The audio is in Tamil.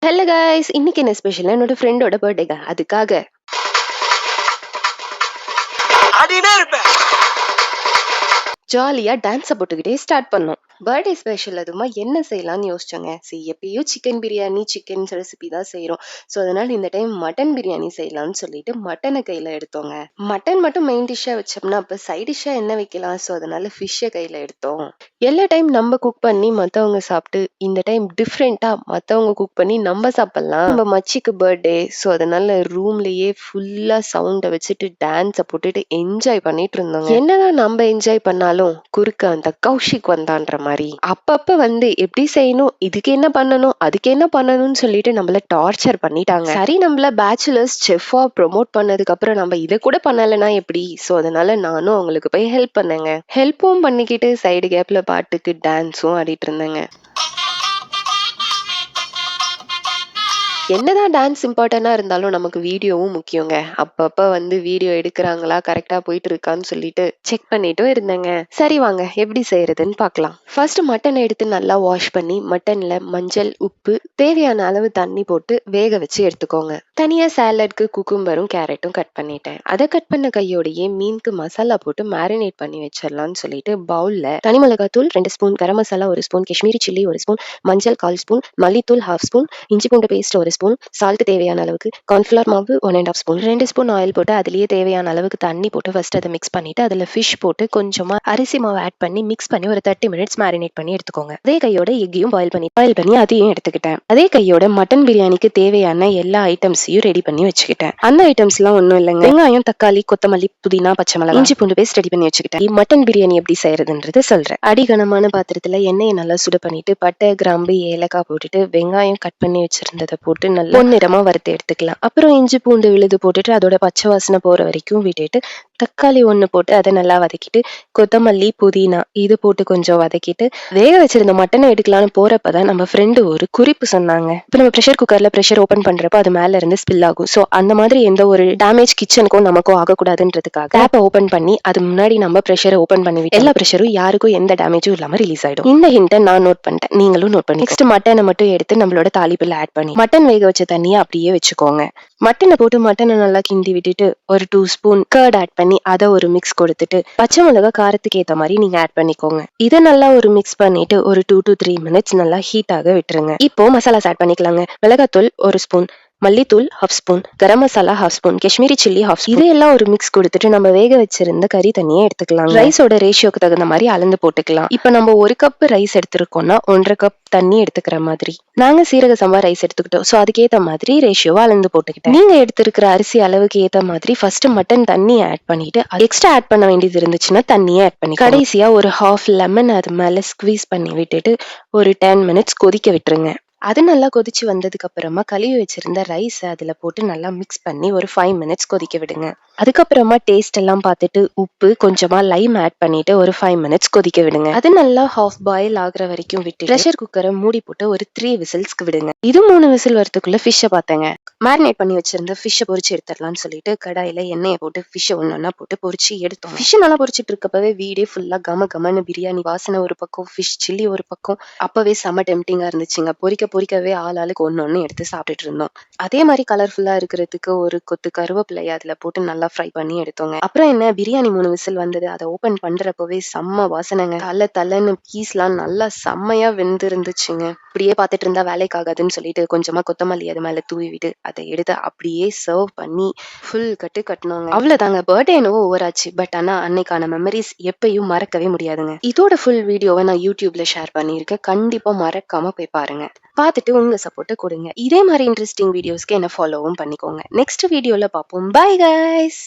ஹலோ கைஸ், இன்னைக்கு என்ன ஸ்பெஷல்? என்னோட ஃப்ரெண்டோட பர்த்டேங்க. அதுக்காக ஜாலியா டான்ஸை போட்டுக்கிட்டே ஸ்டார்ட் பண்ணோம். பர்த்டே ஸ்பெஷல் அதுமா என்ன செய்யலாம்னு யோசிச்சோங்க. சரி, எப்பயும் சிக்கன் பிரியாணி சிக்கன் ரெசிபி தான் செய்கிறோம். ஸோ அதனால இந்த டைம் மட்டன் பிரியாணி செய்யலாம்னு சொல்லிட்டு மட்டனை கையில் எடுத்தோங்க. மட்டன் மட்டும் மெயின் டிஷ்ஷாக வச்சோம்னா அப்போ சைட் டிஷ்ஷாக என்ன வைக்கலாம்? ஸோ அதனால ஃபிஷ்ஷை கையில் எடுத்தோம். எல்லா டைம் நம்ம குக் பண்ணி மற்றவங்க சாப்பிட்டு இந்த டைம் டிஃப்ரெண்ட்டாக மற்றவங்க குக் பண்ணி நம்ம சாப்பிட்லாம். நம்ம மச்சிக்கு பர்த்டே, ஸோ அதனால ரூம்லேயே ஃபுல்லாக சவுண்டை வச்சுட்டு டான்ஸை போட்டுட்டு என்ஜாய் பண்ணிட்டு இருந்தோங்க. என்னதான் நம்ம என்ஜாய் பண்ணாலும் குறுக்க அந்த கௌஷிக் வந்தான்ற மாதிரி அப்பப்ப வந்து எப்படி செய்யணும், இதுக்கு என்ன பண்ணணும், அதுக்கு என்ன பண்ணணும்னு சொல்லிட்டு நம்மள டார்ச்சர் பண்ணிட்டாங்க. சரி, நம்மள பேச்சுலர்ஸ் செஃபா ப்ரொமோட் பண்ணதுக்கு அப்புறம் நம்ம இதை கூட பண்ணலைன்னா எப்படி? ஸோ அதனால நானும் அவங்களுக்கு போய் ஹெல்ப் பண்ணேங்க. ஹெல்ப்பும் பண்ணிக்கிட்டு சைடு கேப்ல பாட்டுக்கு டான்ஸும் ஆடிட்டு இருந்தேங்க. என்னதான் டான்ஸ் இம்பார்ட்டண்டா இருந்தாலும் நமக்கு வீடியோவும் முக்கியங்க. அப்பப்ப வந்து வீடியோ எடுக்கிறாங்களா, கரெக்டா போயிட்டு இருக்கான்னு சொல்லிட்டு செக் பண்ணிட்டும் இருந்தேங்க. சரி வாங்க எப்படி செய்யறதுன்னு பார்க்கலாம். ஃபர்ஸ்ட் மட்டனை எடுத்து நல்லா வாஷ் பண்ணி மட்டன்ல மஞ்சள், உப்பு, தேவையான அளவு தண்ணி போட்டு வேக வச்சு எடுத்துக்கோங்க. தனியா சாலட்க்கு குக்கும்பரும் கேரட்டும் கட் பண்ணிட்டேன். அதை கட் பண்ண கையோடையே மீனுக்கு மசாலா போட்டு மேரினேட் பண்ணி வச்சிடலாம்னு சொல்லிட்டு பவுல்ல தனி மிளகாத்தூள் 2 spoon, garam masala 1 spoon, Kashmiri chilli 1 spoon, மஞ்சள் 1/4 ஸ்பூன், மல்லித்தூள் 1/2 ஸ்பூன், இஞ்சி பூண்டு பேஸ்ட் 1 ஸ்பூன், சால்ட் தேவையான அளவுக்கு, கார்ன்ஃபிளவர் மாவு 1 1/2 ஸ்பூன், 2 ஸ்பூன் ஆயில் போட்டு அதுலயே தேவையான அளவுக்கு தண்ணி போட்டு ஃபர்ஸ்ட் அதை மிக்ஸ் பண்ணிட்டு அதுல ஃபிஷ் போட்டு கொஞ்சமா அரிசி மாவு ஆட் பண்ணி மிக்ஸ் பண்ணி ஒரு 30 மினிட்ஸ் மேரினேட் பண்ணி எடுத்துக்கோங்க. அதே கையோட எக்கையும் பாயில் பண்ணி அதையும் எடுத்துக்கிட்டேன். அதே கையோட மட்டன் பிரியாணிக்கு தேவையான எல்லா ஐட்டம்ஸையும் ரெடி பண்ணி வச்சுக்கிட்டேன். அந்த ஐட்டம்ஸ் எல்லாம் ஒண்ணும் இல்லைங்க. வெங்காயம், தக்காளி, கொத்தமல்லி, புதினா, பச்சை மிளகாய், இஞ்சி பூண்டு பேஸ்ட் ரெடி பண்ணி வச்சுக்கிட்டேன். மட்டன் பிரியாணி எப்படி செய்யறதுன்றது சொல்றேன். அடிகனமான பாத்திரத்துல எண்ணெயை நல்லா சுடு பண்ணிட்டு பட்டை, கிராம்பு, ஏலக்காய் போட்டுட்டு வெங்காயம் கட் பண்ணி வச்சிருந்ததை போட்டு நல்லா பொன்னிறமா வறுத்து எடுத்துக்கலாம். அப்புறம் இஞ்சி பூண்டு விழுது போட்டுட்டு அதோட பச்சை வாசனை போற வரைக்கும் விட்டுட்டு தக்காளி 1 போட்டு அதை நல்லா வதக்கிட்டு கொத்தமல்லி, புதினா இது போட்டு கொஞ்சம் வதக்கிட்டு வேக வச்சிருந்த மட்டனை எடுக்கலாம்னு போறப்பதான் நம்ம ஃப்ரெண்டு ஒரு குறிப்பு சொன்னாங்க. இப்ப நம்ம ப்ரெஷர் குக்கர்ல ப்ரெஷர் ஓபன் பண்றப்ப அது மேல இருந்து ஸ்பில் ஆகும். சோ அந்த மாதிரி எந்த ஒரு டேமேஜ் கிச்சனுக்கும் நமக்கும் ஆகக்கூடாதுன்றதுக்காக டேப்பை ஓபன் பண்ணி அது முன்னாடி நம்ம ப்ரெஷரை ஓபன் பண்ணி எல்லா ப்ரெஷரும் யாருக்கும் எந்த டேமேஜும் இல்லாம ரிலீஸ் ஆயிடும். இந்த ஹிண்ட்டை நான் நோட் பண்ணிட்டேன், நீங்களும் நோட் பண்ணி. நெக்ஸ்ட் மட்டனை மட்டும் எடுத்து நம்மளோட தாளிப்புல ஆட் பண்ணி மட்டன் வேக வச்ச தண்ணியை அப்படியே வச்சுக்கோங்க. மட்டனை போட்டு மட்டனை நல்லா கிண்டி விட்டுட்டு ஒரு 2 ஸ்பூன் கர்ட் ஆட் பண்ணி அதை ஒரு மிக்ஸ் கொடுத்துட்டு பச்சை மிளகா காரத்துக்கு ஏத்த மாதிரி நீங்க ஆட் பண்ணிக்கோங்க. இதை நல்லா ஒரு மிக்ஸ் பண்ணிட்டு ஒரு 2 to 3 மினிட்ஸ் நல்லா ஹீட் ஆக விட்டுருங்க. இப்போ மசாலாஸ் ஆட் பண்ணிக்கலாங்க. மிளகாத்தூள் 1 ஸ்பூன், மல்லித்தூள் 1/2 spoon, garam masala 1/2 spoon, Kashmiri chilli 1/2 spoon. இதெல்லாம் ஒரு மிக்ஸ் கொடுத்துட்டு நம்ம வேக வச்சிருந்த கறி தண்ணியை எடுத்துக்கலாம். ரைஸோட ரேஷியோக்கு தகுந்த மாதிரி அளந்து போட்டுக்கலாம். இப்ப நம்ம 1 கப் ரைஸ் எடுத்திருக்கோம்னா 1.5 கப் தண்ணி எடுத்துக்கிற மாதிரி. நாங்க சீரக சம்பா ரைஸ் எடுத்துக்கிட்டோம். சோ அதுக்கேத்த மாதிரி ரேஷியோவா அளந்து போட்டுக்கிட்டேன். நீங்க எடுத்திருக்கிற அரிசி அளவுக்கு ஏத்த மாதிரி ஃபர்ஸ்ட் மட்டன் தண்ணி ஆட் பண்ணிட்டு எக்ஸ்ட்ரா ஆட் பண்ண வேண்டியது இருந்துச்சுன்னா தண்ணியை ஆட் பண்ணி கடைசியா ஒரு 1/2 லெமன் அது மேல ஸ்குவீஸ் பண்ணி விட்டுட்டு ஒரு 10 மினிட்ஸ் கொதிக்க விட்டுருங்க. அது நல்லா கொதிச்சு வந்ததுக்கு அப்புறமா கழுவி வச்சிருந்த ரைஸ் அதுல போட்டு நல்லா மிக்ஸ் பண்ணி ஒரு 5 மினிட்ஸ் கொதிக்க விடுங்க. அதுக்கப்புறமா டேஸ்ட் எல்லாம் பார்த்துட்டு உப்பு கொஞ்சமா லைம் ஆட் பண்ணிட்டு ஒரு 5 மினிட்ஸ் கொதிக்க விடுங்க. அது நல்லா ஹாஃப் பாயில் ஆகுற வரைக்கும் விட்டு ப்ரெஷர் குக்கரை மூடி போட்டு ஒரு 3 விசில்ஸ்க்கு விடுங்க. இது 3 விசில் வரதுக்குள்ள ஃபிஷ்ஷை பார்த்தேங்க. மேரினேட் பண்ணி வச்சிருந்த ஃபிஷ்ஷை பொரிச்சு எடுத்துடலாம்னு சொல்லிட்டு கடாயில எண்ணெயை போட்டு ஃபிஷ்ஷை ஒன்னொன்னா போட்டு பொரிச்சு எடுத்தோம். ஃபிஷ் நல்லா பொரிச்சிட்டு இருக்கப்பவே வீடே ஃபுல்லா கமன்னு பிரியாணி வாசனை ஒரு பக்கம், ஃபிஷ் சில்லி ஒரு பக்கம். அப்பவே செம டெம்டிங்கா இருந்துச்சுங்க. பொரிக்கவே ஆளாளுக்கு ஒன்னொன்னு எடுத்து சாப்பிட்டுட்டு இருந்தோம். அதே மாதிரி கலர்ஃபுல்லா இருக்கிறதுக்கு ஒரு கொத்து கருவேப்பிலையை அதுல போட்டு நல்லா ஃப்ரை பண்ணி எடுத்தோங்க. அப்புறம் என்ன, பிரியாணி 3 விசில் வந்தது. அதை ஓபன் பண்றப்பவே செம்ம வாசனைங்க. தலன்னு பீஸ்லாம் நல்லா செம்மையா வெந்து இருந்துச்சுங்க. அப்படியே பார்த்துட்டு இருந்தா வேலைக்கு ஆகாதுன்னு சொல்லிட்டு கொஞ்சமா கொத்தமல்லி அது மேல தூவி விட்டு அதை எடுத்து அப்படியே சர்வ் பண்ணி ஃபுல் கட்டு கட்டணுங்க. அவ்வளவுதாங்க. பர்த்டே என்னவோ ஓவர் ஆச்சு, பட் ஆனா அன்னைக்கான மெமரிஸ் எப்பயும் மறக்கவே முடியாதுங்க. இதோட ஃபுல் வீடியோவை நான் யூடியூப்ல ஷேர் பண்ணியிருக்கேன். கண்டிப்பா மறக்காம போய் பாருங்க. பார்த்துட்டு உங்க சப்போர்ட்டை கொடுங்க. இதே மாதிரி இன்ட்ரெஸ்டிங் வீடியோஸ்க்கு என்ன ஃபாலோவும் பண்ணிக்கோங்க. நெக்ஸ்ட் வீடியோல பார்ப்போம். Bye guys.